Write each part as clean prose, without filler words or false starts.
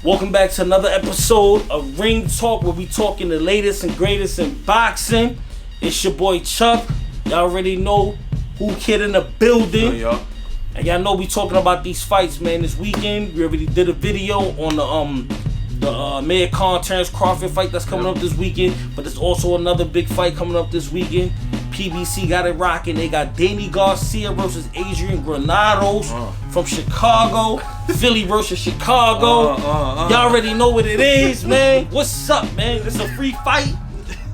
Welcome back to another episode of Ring Talk, where we talking the latest and greatest in boxing. It's your boy Chuck. Y'all already know who kid in the building. Hey, y'all. And y'all know we talking about these fights, man. This weekend we already did a video on the Mayor Khan Terrence Crawford fight that's coming up this weekend. But there's also another big fight coming up this weekend. PBC got it rocking. They got Danny Garcia versus Adrian Granados from Chicago. Philly versus Chicago. Y'all already know what it is, man. What's up, man? It's a free fight.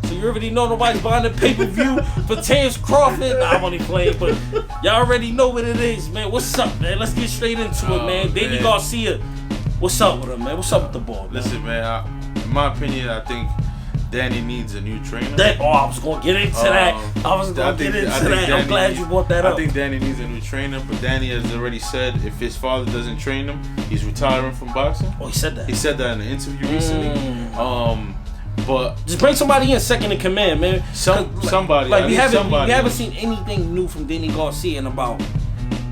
So you already know nobody's buying the pay-per-view for Terrence Crawford. Nah, I'm only playing, but y'all already know what it is, man. What's up, man? Let's get straight into it, man. Danny Garcia, what's up with him, man? What's up with the ball, man? Listen, man, in my opinion, I think Danny needs a new trainer. I was going to get into that. I'm glad you brought that up. I think Danny needs a new trainer, but Danny has already said if his father doesn't train him, he's retiring from boxing. Oh, he said that? He said that in an interview recently. But just bring somebody in second in command, man. Somebody. Like we haven't seen anything new from Danny Garcia in about.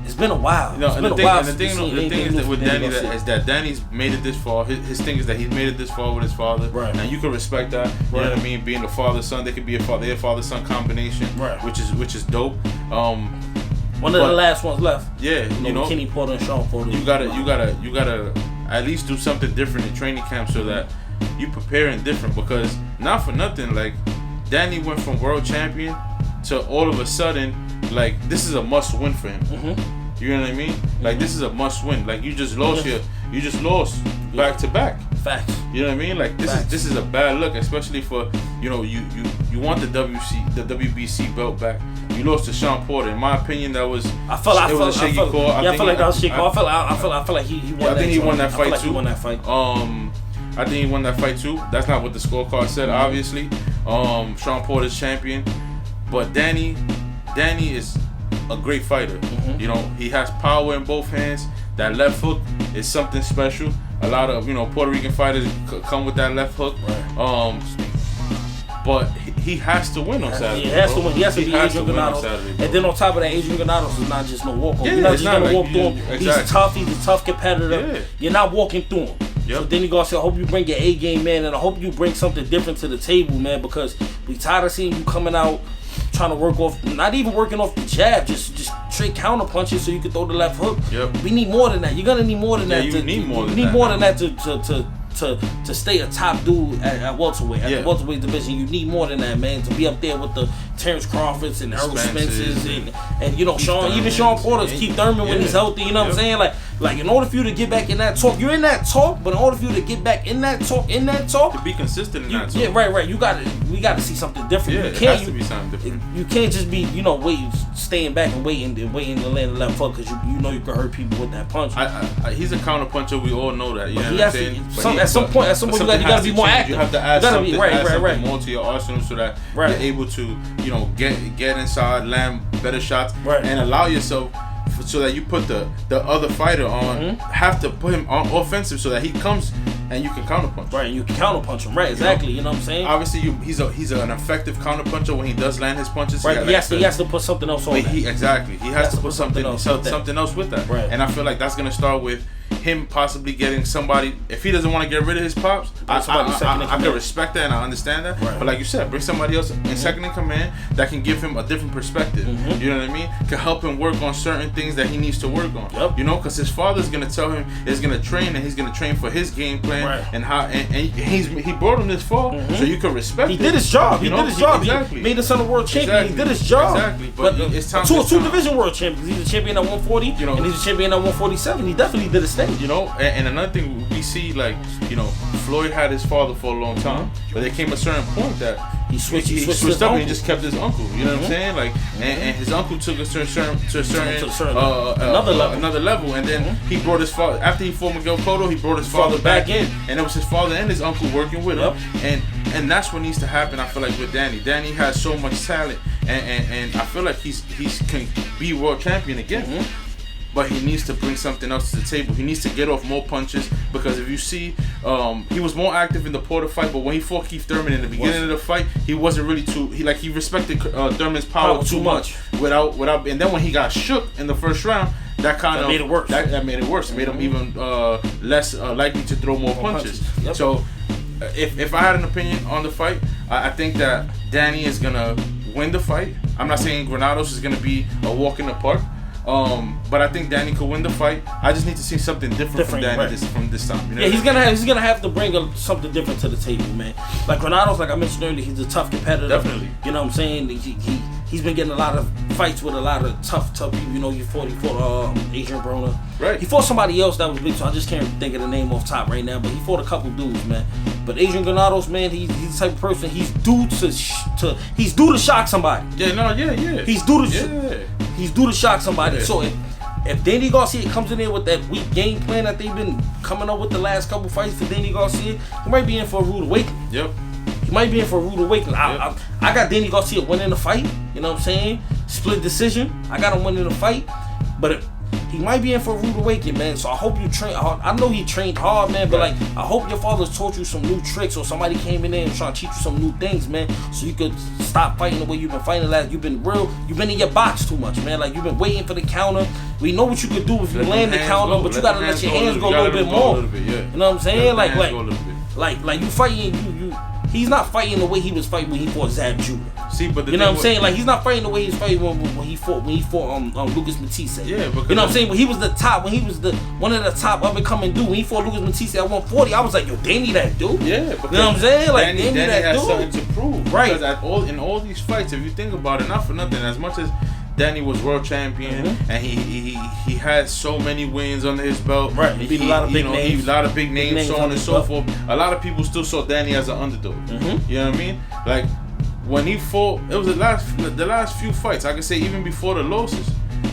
It's been a while. The thing is that with Danny is that Danny's made it this far. His thing is that he's made it this far with his father, right? And you can respect that. You know what I mean? Being a father-son, they could be a father-son combination, right? Which is dope. One of the last ones left. Yeah, you know, Kenny Porter and Sean Porter. You gotta at least do something different in training camp so that you preparing different, because not for nothing, like Danny went from world champion to all of a sudden, like this is a must win for him. You know what I mean? Like this is a must win. Like you just lost back to back. Facts. You know what I mean? Like this is a bad look, especially for you want the WBC belt back. You lost to Sean Porter. In my opinion, that was a shaky call. I feel like that was shaky call. I feel like he won. I think he won that fight too. He won that fight. I think he won that fight too. That's not what the scorecard said, obviously. Sean Porter's champion, but Danny is a great fighter. You know, he has power in both hands. That left hook is something special. A lot of Puerto Rican fighters come with that left hook. Right. But he has to win on Saturday. He has to win. He has to beat Adrian Granados. And then on top of that, Adrian Granados is not just no walkover. You're not just gonna walk through him. Exactly. He's tough. He's a tough competitor. Yeah. You're not walking through him. Yep. So Danny Garcia, I hope you bring your A game, man, and I hope you bring something different to the table, man, because we tired of seeing you coming out trying to work off, not even working off the jab, just straight counter punches so you can throw the left hook. Yep. We need more than that. You're gonna need more than that. You need more than that to stay a top dude at welterweight. At the welterweight division, you need more than that, man. To be up there with the Terrence Crawfords and Errol Spencers and Sean Porter's, Keith Thurman when he's healthy. You know what I'm saying? Like in order for you to get back in that talk, you're in that talk, but in order for you to get back in that talk, to be consistent in that talk. Yeah, right. We gotta see something different. Yeah, it has to be something different. You can't just be, staying back and waiting to land the left hook, because you know you can hurt people with that punch. He's a counter puncher. We all know that. You know what I'm saying? At some point, you gotta be more active. You have to add something more to your arsenal so that you're able to, get inside, land better shots, and allow yourself so that you put the other fighter on, have to put him on offensive so that he comes and you can counterpunch. Right, and you can counterpunch him. Right, exactly. You know what I'm saying? Obviously, he's an effective counterpuncher when he does land his punches. Right, he has to put something else on. He has to put something else with that. Right. And I feel like that's gonna start with him possibly getting somebody. If he doesn't want to get rid of his pops, I can respect that and I understand that. Right. But like you said, bring somebody else in second in command that can give him a different perspective. You know what I mean? Can help him work on certain things that he needs to work on. Yep. Because his father's gonna tell him he's gonna train and he's gonna train for his game plan and how he brought him this far, so you can respect. He did his job. Exactly. He made his son a world champion. Exactly. He did his job. Exactly. But it's time. Two division world champions. He's a champion at 140, and he's a champion at 147. He definitely did his thing. And another thing we see, like, Floyd had his father for a long time, but there came a certain point that he switched up and he just kept his uncle. You know what I'm saying? Like, and his uncle took us to a certain another level, and then he brought his father after he fought Miguel Cotto. He brought his father back in, and it was his father and his uncle working with him, and that's what needs to happen. I feel like with Danny. Danny has so much talent, and I feel like he can be world champion again. But he needs to bring something else to the table. He needs to get off more punches, because if you see, he was more active in the Porter fight, but when he fought Keith Thurman in the beginning of the fight, he wasn't really he respected Thurman's power too much without, and then when he got shook in the first round, that kind of made it worse. That made it worse. It made him even less likely to throw more punches. Yep. So if I had an opinion on the fight, I think that Danny is gonna win the fight. I'm not saying Granados is gonna be a walk in the park. But I think Danny could win the fight. I just need to see something different from Danny from this time. You know he's gonna have to bring something different to the table, man. Like Granados, like I mentioned earlier, he's a tough competitor. Definitely. You know what I'm saying? He's been getting a lot of fights with a lot of tough people. You know, he fought Adrian Granados. Right. He fought somebody else that was big, so I just can't think of the name off top right now. But he fought a couple dudes, man. But Adrian Granados, man, he's the type of person he's due to shock somebody. Yeah. He's due to shock somebody. Yeah. So if Danny Garcia comes in there with that weak game plan that they've been coming up with the last couple fights for Danny Garcia, he might be in for a rude awakening. Yep. He might be in for a rude awakening. I got Danny Garcia winning the fight. You know what I'm saying? Split decision. I got him winning the fight. But he might be in for a rude awakening, man. So I hope you train hard. I know he trained hard, man. But like, I hope your father's taught you some new tricks, or somebody came in there and trying to teach you some new things, man. So you could stop fighting the way you've been fighting You've been in your box too much, man. Like, you've been waiting for the counter. We know what you could do if you land the counter, but you gotta let your hands go a little bit more. You know what I'm saying? Like you fighting, he's not fighting the way he was fighting when he fought Zab Judah. See, but you know what I'm saying? Like, he's not fighting the way he's fighting when he fought Lucas Matisse. Yeah, because you know what I'm saying? When he was one of the top up and coming dude, when he fought Lucas Matisse at 140, I was like, yo, Danny that dude. Yeah, because you know what I'm saying? Like, Danny that has dude. something to prove. Right. Because in all these fights, if you think about it, not for nothing, as much as Danny was world champion, and he had so many wins under his belt. Right, he beat a lot of big names. He beat a lot of big names, so on and so forth. A lot of people still saw Danny as an underdog. You know what I mean? Like, when he fought, it was the last few fights. I can say even before the losses.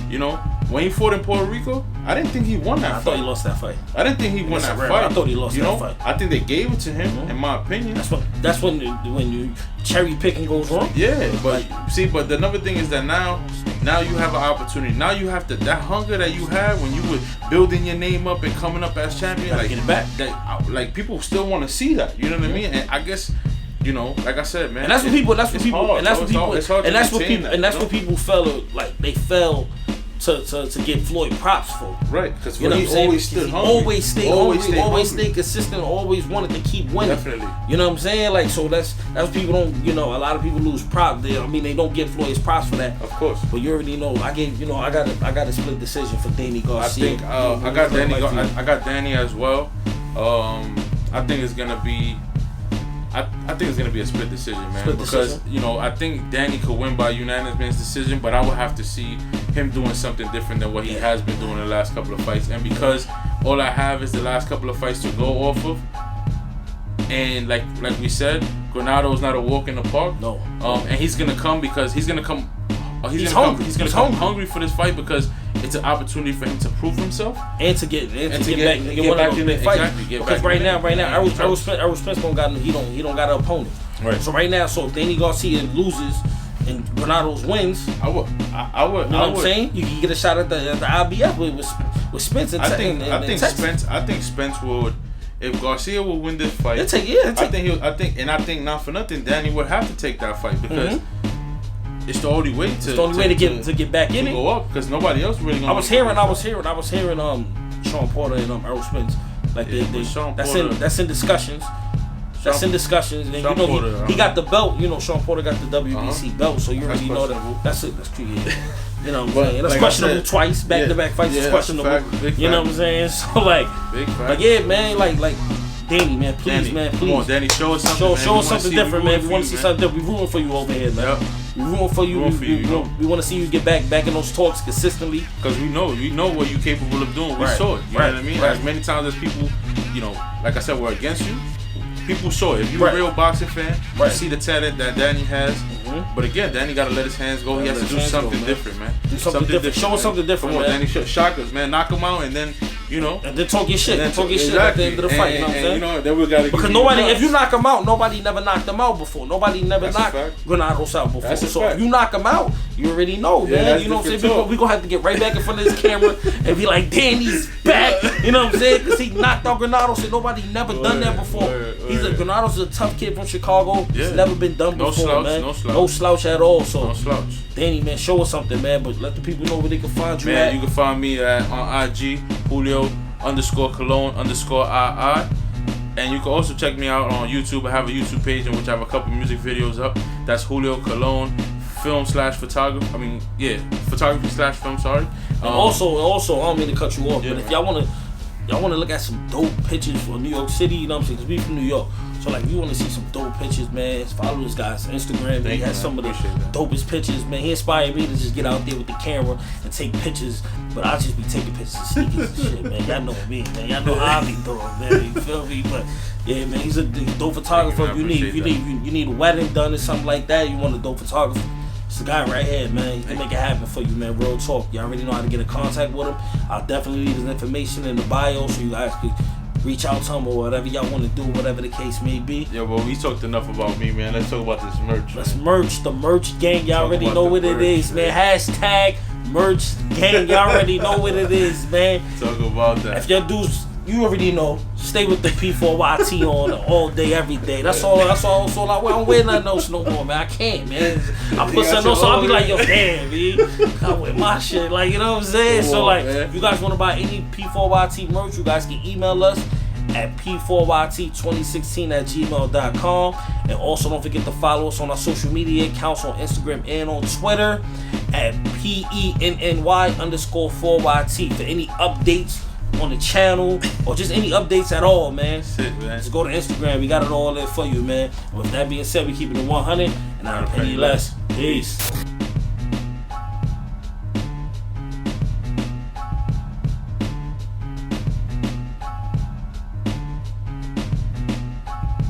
You know, when he fought in Puerto Rico, I didn't think he won that fight. I thought he lost that fight. I didn't think he won that fight. I thought he lost that fight. I think they gave it to him, in my opinion. That's when you cherry picking goes wrong. Yeah, but see, but another thing is that now you have an opportunity. Now you have that hunger that you had when you were building your name up and coming up as champion. Like, get it back. Like, people still want to see that. You know what I mean? And I guess, you know, like I said, man. And that's what people felt like they fell to get Floyd props for. Right, because he always stood hungry. Always stayed hungry, always stayed consistent, always wanted to keep winning. Definitely. You know what I'm saying? Like, so that's people don't, you know, a lot of people lose props. They don't give Floyd's props for that. Of course. But you already know, I got a split decision for Danny Garcia. I think I got Danny as well. I think it's gonna be a split decision, man. Because you know, I think Danny could win by unanimous decision, but I would have to see him doing something different than what he has been doing the last couple of fights. And because all I have is the last couple of fights to go off of, and like we said, Granados not a walk in the park. No. And he's gonna come because he's gonna come hungry for this fight, because it's an opportunity for him to prove himself and to get back in the fight. Exactly, because right now, Errol Spence don't got an opponent. Right. So right now, if Danny Garcia loses and Granados wins, I would. You know what I'm saying? You can get a shot at the IBF with Spence. I think Spence would. If Garcia will win this fight, I think not for nothing, Danny would have to take that fight, because it's the only way to get back in it. Go up, because nobody else really gonna. I was hearing Sean Porter and Errol Spence, like that's in discussions. That's in discussions, and you know he got the belt. You know, Sean Porter got the WBC belt, so you already know that. That's true. You know what I'm saying? That's questionable twice. Back-to-back fights is questionable. You know what I'm saying? So like yeah, man, like Danny, man, please. Come on, Danny, show us something. Show us something different, man. We want to see something different. We rooting for you over here, man. We rooting for you. We want to see you get back in those talks consistently. Because we know what you're capable of doing. We saw it. You know what I mean? As many times as people, you know, like I said, were against you. People saw it. If you're a real boxing fan, you see the talent that Danny has. But again, Danny got to let his hands go. He has to do something different, man. Show us something different. Come on, Danny, shock us, man. Knock him out, and then And then talk your shit. Exactly. Shit at the end of the fight. You know what I'm saying? You know, then we gotta because nobody, if you knock him out, nobody never knocked him out before. Nobody never knocked Granados out before. So if you knock him out, you already know, man. You know what I'm saying? We gonna have to get right back in front of this camera and be like, Danny's back. You know what I'm saying? Because he knocked out Granados and nobody never done that before. Granados is a tough kid from Chicago. It's never been done before, man. No slouch at all. So no slouch. Danny, man, show us something, man. But let the people know where they can find you. Man, you can find me on IG, Julio_Colon_II. And you can also check me out on YouTube. I have a YouTube page in which I have a couple music videos up. That's Julio Colon film/photography. Photography/film. Sorry. And also, I don't mean to cut you off, but if y'all wanna look at some dope pictures for New York City, you know what I'm saying? Because we from New York. So like, you want to see some dope pictures, man, follow this guy's Instagram. He has some of the dopest pictures, man. He inspired me to just get out there with the camera and take pictures. But I just be taking pictures of sneakers and shit, man. Y'all know me, man. Y'all know how I be doing, man. You feel me? But yeah, man, he's a dope photographer. You need a wedding done or something like that. You want a dope photographer? It's the guy right here, man. He can make it happen for you, man. Real talk. Y'all already know how to get in contact with him. I'll definitely leave his information in the bio so you guys can reach out to him or whatever y'all want to do, whatever the case may be. Yeah, well, we talked enough about me, man. Let's talk about this merch. Let's merch. The merch gang. Y'all already know what it is, man. Hashtag merch gang. Y'all already know what it is, man. Talk about that. If y'all dudes, you already know. Stay with the P4YT on all day, every day. That's all I don't wear nothing else no more, man. I can't, man. I put something else, so I'll be like, yo, damn, man. I wear my shit, like, you know what I'm saying? So, like, if you guys want to buy any P4YT merch, you guys can email us at p4yt2016@gmail.com. And also don't forget to follow us on our social media accounts on Instagram and on Twitter at PENNY_4YT for any updates on the channel or just any updates at all, man. That's it, man. Just go to Instagram. We got it all there for you, man. With that being said, we keeping it 100 and not a penny less. Peace.